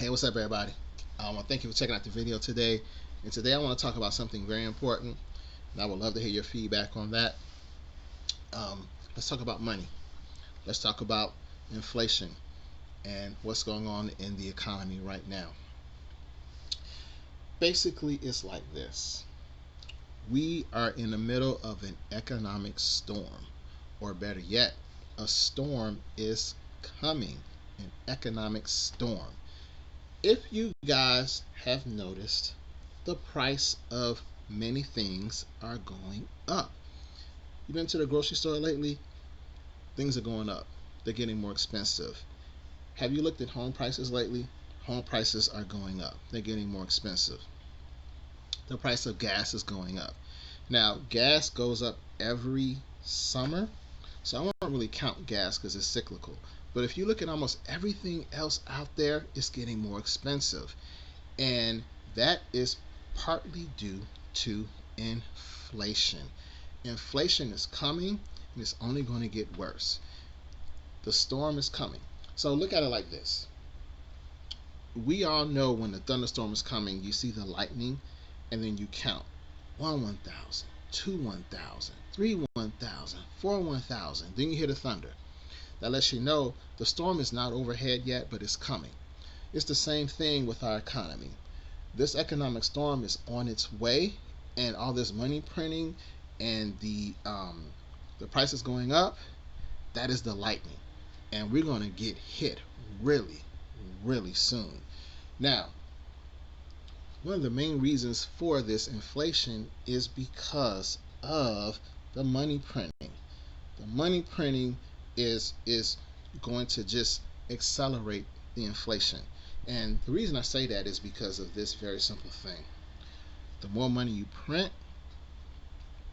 Hey, what's up, everybody? Thank you for checking out the video today. And today I want to talk about something very important, and I would love to hear your feedback on that. Let's talk about money. Let's talk about inflation and what's going on in the economy right now. Basically, it's like this. We are in the middle of an economic storm, or better yet, a storm is coming, an economic storm. If you guys have noticed, the price of many things are going up. You've been to the grocery store lately? Things are going up. They're getting more expensive. Have you looked at home prices lately? Home prices are going up. They're getting more expensive. The price of gas is going up. Now, gas goes up every summer, so I won't really count gas because it's cyclical. But if you look at almost everything else out there, it's getting more expensive. And that is partly due to inflation. Inflation is coming and it's only going to get worse. The storm is coming. So look at it like this. We all know when the thunderstorm is coming, you see the lightning and then you count 1,000, 1,000, 1,000, 1,000. Then you hear the thunder. That lets you know the storm is not overhead yet, but it's coming. It's the same thing with our economy. This economic storm is on its way, and all this money printing and the prices going up, that is the lightning, and we're going to get hit really soon. Now, one of the main reasons for this inflation is because of the money printing. The money printing is going to just accelerate the inflation. And the reason I say that is because of this very simple thing. The more money you print,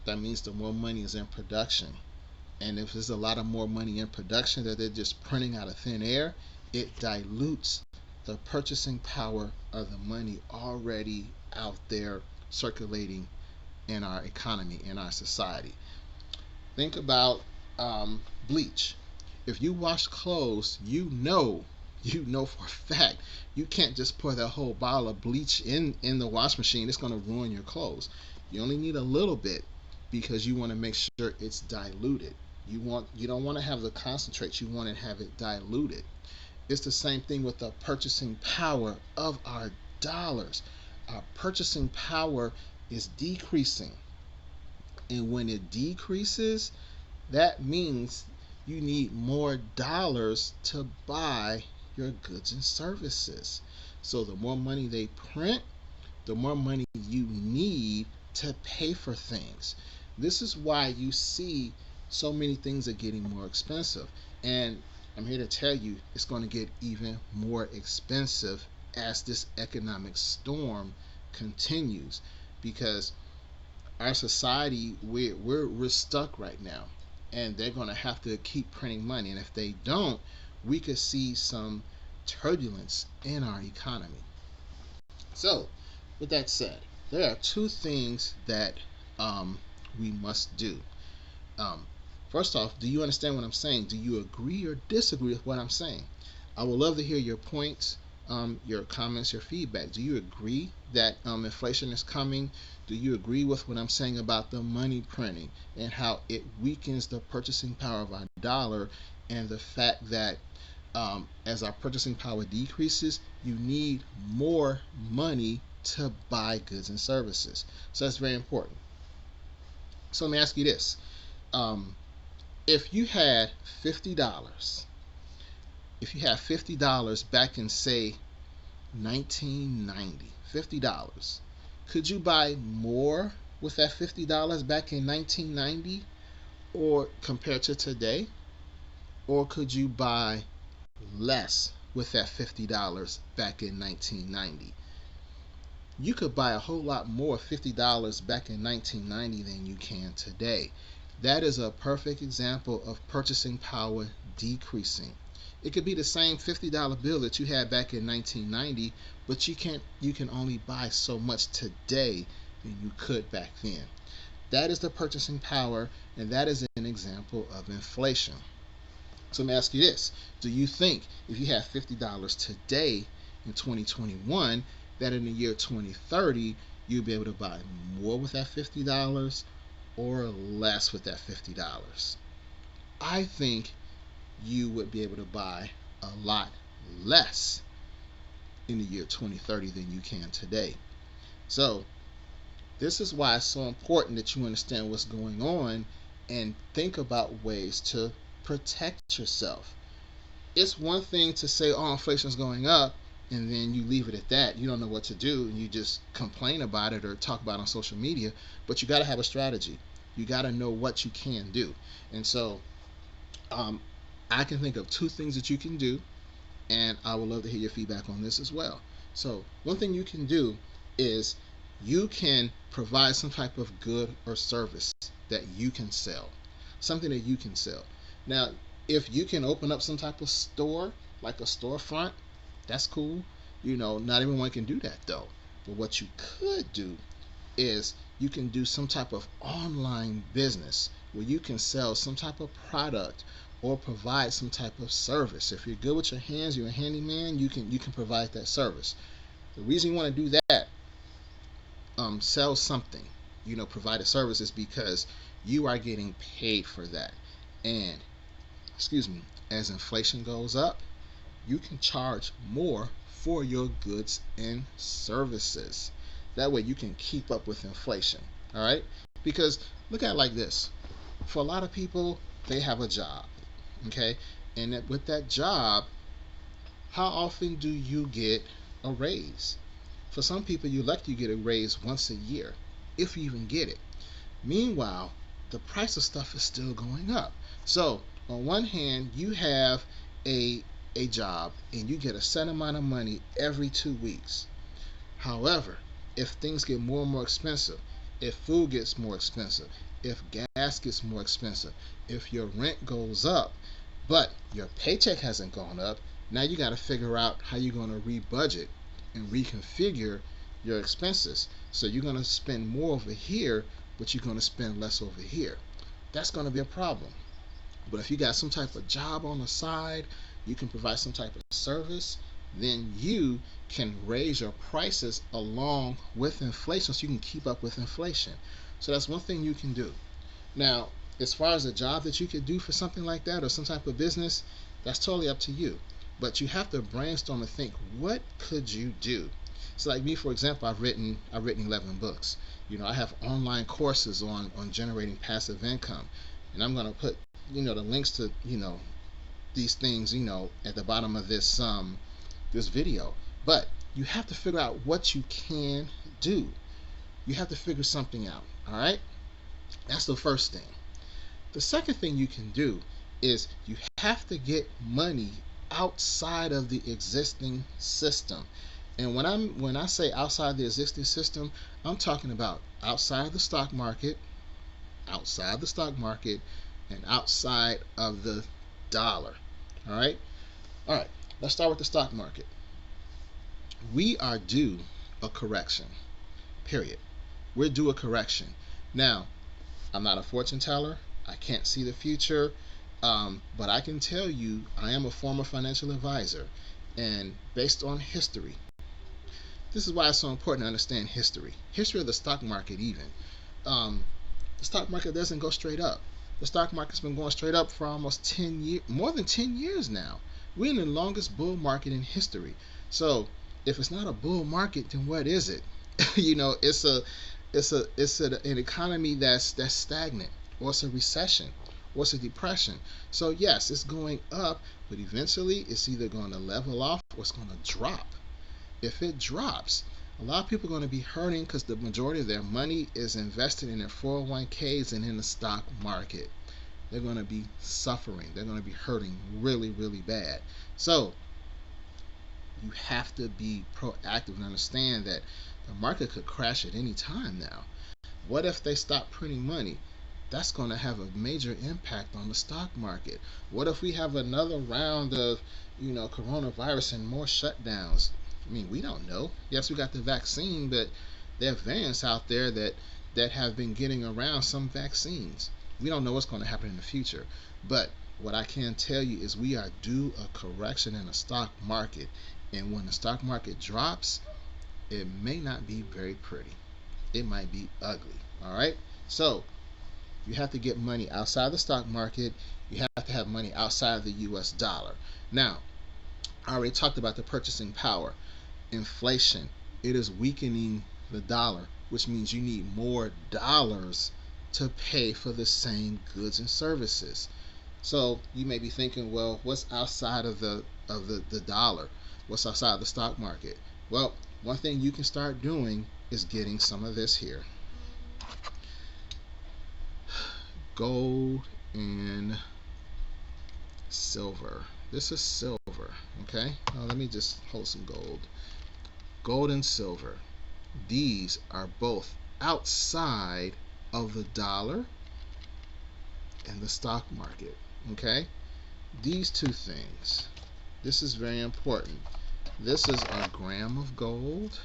that means the more money is in production. And if there's a lot of more money in production that they're just printing out of thin air, it dilutes the purchasing power of the money already out there circulating in our economy, in our society. Think about bleach. If you wash clothes, you know for a fact you can't just pour that whole bottle of bleach in the wash machine. It's going to ruin your clothes. You only need a little bit because you want to make sure it's diluted. You don't want to have the concentrate. You want to have it diluted. It's the same thing with the purchasing power of our dollars. Our purchasing power is decreasing, and when it decreases, that means you need more dollars to buy your goods and services. So the more money they print, the more money you need to pay for things. This is why you see so many things are getting more expensive. And I'm here to tell you it's going to get even more expensive as this economic storm continues, because our society, we're stuck right now, and they're going to have to keep printing money, and if they don't, we could see some turbulence in our economy. So with that said, there are two things that we must do. um, First off, do you understand what I'm saying? Do you agree or disagree with what I'm saying? I would love to hear your points, your comments, your feedback. Do you agree that inflation is coming? Do you agree with what I'm saying about the money printing and how it weakens the purchasing power of our dollar, and the fact that as our purchasing power decreases, you need more money to buy goods and services? So that's very important. So let me ask you this. Um, if you had $50, if you had $50 back in, say, 1990, $50, could you buy more with that $50 back in 1990 or compared to today? Or could you buy less with that $50 back in 1990? You could buy a whole lot more $50 back in 1990 than you can today. That is a perfect example of purchasing power decreasing. It could be the same $50 bill that you had back in 1990, but you can only buy so much today than you could back then. That is the purchasing power, and that is an example of inflation. So let me ask you this. Do you think if you have $50 today, in 2021 that in the year 2030 you'll be able to buy more with that $50 or less with that $50. I think you would be able to buy a lot less in the year 2030 than you can today. So this is why it's so important that you understand what's going on and think about ways to protect yourself. It's one thing to say, oh, inflation's going up, and then you leave it at that. You don't know what to do, and you just complain about it or talk about it on social media. But you got to have a strategy. You got to know what you can do. And so I can think of 2 things that you can do, and I would love to hear your feedback on this as well. So one thing you can do is you can provide some type of good or service that you can sell, something that you can sell. Now, if you can open up some type of store, like a storefront, that's cool. Not everyone can do that though. But what you could do is you can do some type of online business where you can sell some type of product or provide some type of service. If you're good with your hands, you're a handyman, you can provide that service. The reason you want to do that, sell something, provide a service, is because you are getting paid for that. And as inflation goes up, you can charge more for your goods and services. That way you can keep up with inflation. All right? Because look at it like this. For a lot of people, they have a job. Okay? And with that job, how often do you get a raise? For some people, you're lucky you get a raise once a year, if you even get it. Meanwhile, the price of stuff is still going up. So on one hand, you have a job and you get a set amount of money every 2 weeks. However, if things get more and more expensive, if food gets more expensive, if gas gets more expensive, if your rent goes up, but your paycheck hasn't gone up, now you got to figure out how you're going to rebudget and reconfigure your expenses. So you're going to spend more over here, but you're going to spend less over here. That's going to be a problem. But if you got some type of job on the side, you can provide some type of service, then you can raise your prices along with inflation so you can keep up with inflation. So that's one thing you can do. Now, as far as a job that you could do for something like that or some type of business, that's totally up to you. But you have to brainstorm and think, what could you do? So like me, for example, I've written 11 books. I have online courses on generating passive income. And I'm going to put, the links to, these things, at the bottom of this video. But you have to figure out what you can do. You have to figure something out. All right? That's the first thing. The second thing you can do is you have to get money outside of the existing system. And when I say outside the existing system, I'm talking about outside the stock market, and outside of the dollar. All right? Let's start with the stock market. We are due a correction. Period. We're due a correction. Now, I'm not a fortune teller. I can't see the future. But I can tell you, I am a former financial advisor. And based on history, this is why it's so important to understand history. History of the stock market even. The stock market doesn't go straight up. The stock market's been going straight up for almost 10 years, more than 10 years now. We're in the longest bull market in history. So if it's not a bull market, then what is it? It's an economy that's stagnant, or it's a recession, or it's a depression. So yes, it's going up, but eventually it's either going to level off or it's going to drop. If it drops, a lot of people are going to be hurting because the majority of their money is invested in their 401ks and in the stock market. They're going to be suffering. They're going to be hurting really, really bad. So you have to be proactive and understand that the market could crash at any time now. What if they stop printing money? That's going to have a major impact on the stock market. What if we have another round of, coronavirus and more shutdowns? I mean, we don't know. Yes, we got the vaccine, but there are variants out there that have been getting around some vaccines. We don't know what's going to happen in the future. But what I can tell you is we are due a correction in the stock market. And when the stock market drops, it may not be very pretty. It might be ugly. All right. So you have to get money outside the stock market. You have to have money outside the US dollar. Now, I already talked about the purchasing power. Inflation, it is weakening the dollar, which means you need more dollars to pay for the same goods and services. So you may be thinking, well, what's outside of the dollar? What's outside the stock market? Well, one thing you can start doing is getting some of this here. Gold and silver. This is silver, okay? Now let me just hold some gold. Gold and silver. These are both outside of the dollar and the stock market, okay? These two things. This is very important. This is a gram of gold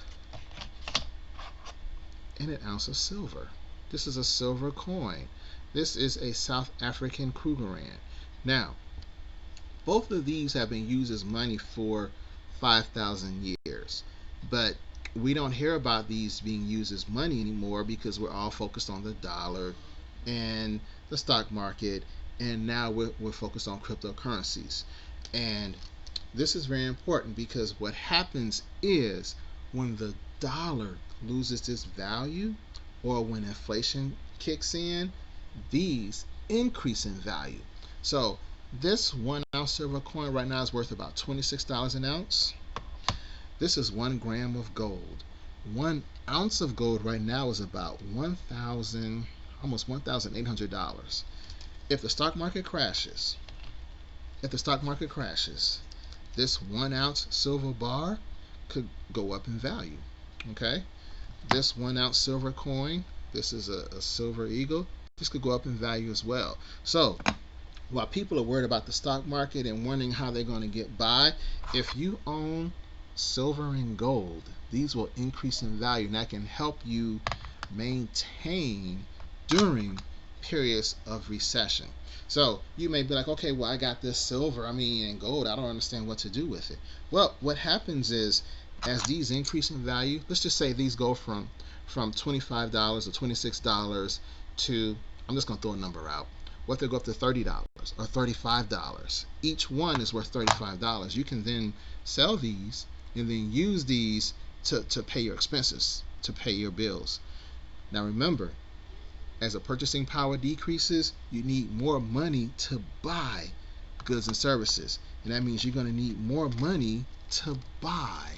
and an ounce of silver. This is a silver coin. This is a South African Krugerrand. Now, both of these have been used as money for 5,000 years, but we don't hear about these being used as money anymore because we're all focused on the dollar and the stock market, and now we're focused on cryptocurrencies. And this is very important because what happens is when the dollar loses its value or when inflation kicks in, these increase in value. So this 1 ounce silver coin right now is worth about $26 an ounce. This is 1 gram of gold. 1 ounce of gold right now is about almost $1,800. If the stock market crashes, this 1 ounce silver bar could go up in value. Okay, this 1 ounce silver coin, this is a silver eagle, this could go up in value as well. So while people are worried about the stock market and wondering how they're going to get by, if you own silver and gold, these will increase in value, and that can help you maintain during periods of recession. So you may be like, okay, well, I got this silver, and gold, I don't understand what to do with it. Well, what happens is as these increase in value, let's just say these go from $25 or $26 to, I'm just going to throw a number out, what they go up to $30 or $35. Each one is worth $35. You can then sell these and then use these to pay your expenses, to pay your bills. Now remember, as the purchasing power decreases, you need more money to buy goods and services. And that means you're going to need more money to buy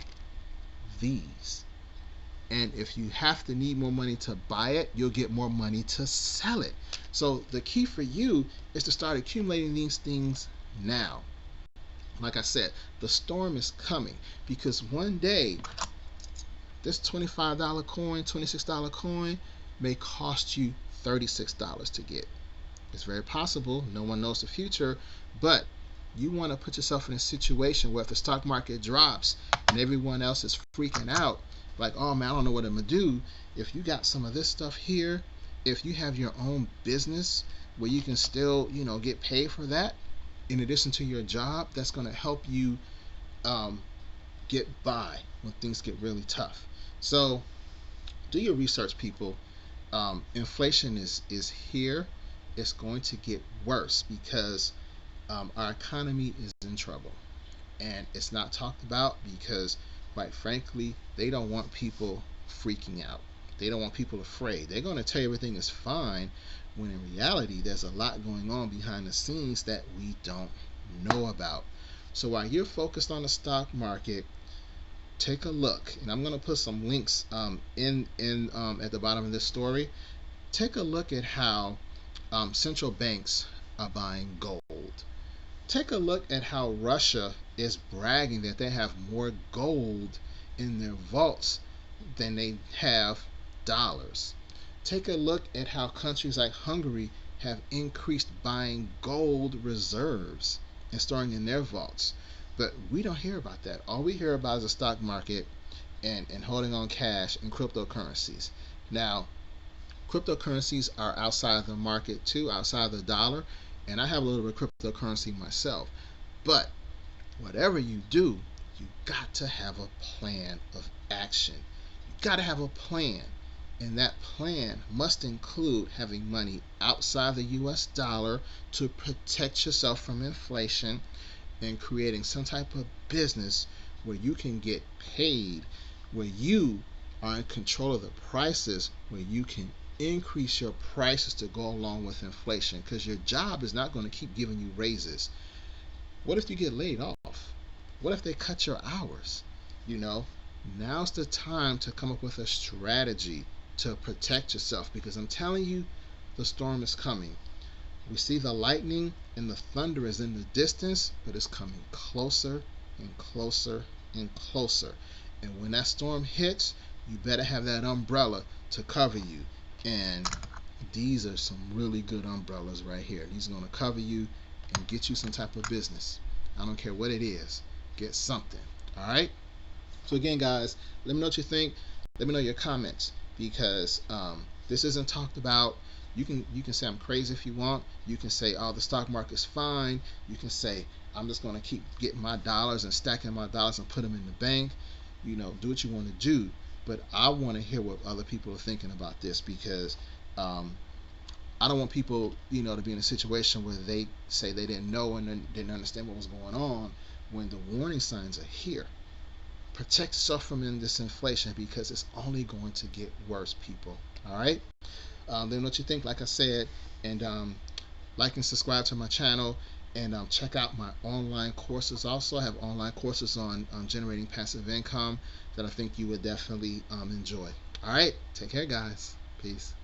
these. And if you have to need more money to buy it, you'll get more money to sell it. So the key for you is to start accumulating these things now. Like I said, the storm is coming because one day this $25 coin, $26 coin may cost you $36 to get. It's very possible. No one knows the future, but you want to put yourself in a situation where if the stock market drops and everyone else is freaking out, like, oh man, I don't know what I'm gonna do. If you got some of this stuff here, if you have your own business where you can still, get paid for that in addition to your job, that's gonna help you get by when things get really tough. So do your research, people. Inflation is here. It's going to get worse because our economy is in trouble, and it's not talked about because, quite frankly, they don't want people freaking out. They don't want people afraid. They're going to tell you everything is fine when in reality there's a lot going on behind the scenes that we don't know about. So while you're focused on the stock market, take a look, and I'm going to put some links in at the bottom of this story. Take a look at how central banks are buying gold. Take a look at how Russia is bragging that they have more gold in their vaults than they have dollars. Take a look at how countries like Hungary have increased buying gold reserves and storing in their vaults. But we don't hear about that. All we hear about is the stock market and holding on cash and cryptocurrencies. Now, cryptocurrencies are outside the market too, outside the dollar, and I have a little bit of cryptocurrency myself. But whatever you do, you got to have a plan of action. You got to have a plan. And that plan must include having money outside the US dollar to protect yourself from inflation, and creating some type of business where you can get paid, where you are in control of the prices, where you can increase your prices to go along with inflation, because your job is not going to keep giving you raises. What if you get laid off? What if they cut your hours? You know, now's the time to come up with a strategy to protect yourself, because I'm telling you, the storm is coming. We see the lightning and the thunder is in the distance, but it's coming closer and closer and closer. And when that storm hits, you better have that umbrella to cover you. And these are some really good umbrellas right here. These are going to cover you and get you some type of business. I don't care what it is. Get something. All right? So again, guys, let me know what you think. Let me know your comments, because this isn't talked about. You can say I'm crazy if you want. You can say, oh, the stock market's fine. You can say, I'm just going to keep getting my dollars and stacking my dollars and put them in the bank. You know, do what you want to do. But I want to hear what other people are thinking about this, because I don't want people, to be in a situation where they say they didn't know and didn't understand what was going on when the warning signs are here. Protect yourself from this inflation, because it's only going to get worse, people. All right? Let me know what you think, like I said, and like and subscribe to my channel, and check out my online courses. Also, I have online courses on generating passive income that I think you would definitely enjoy. All right, take care, guys. Peace.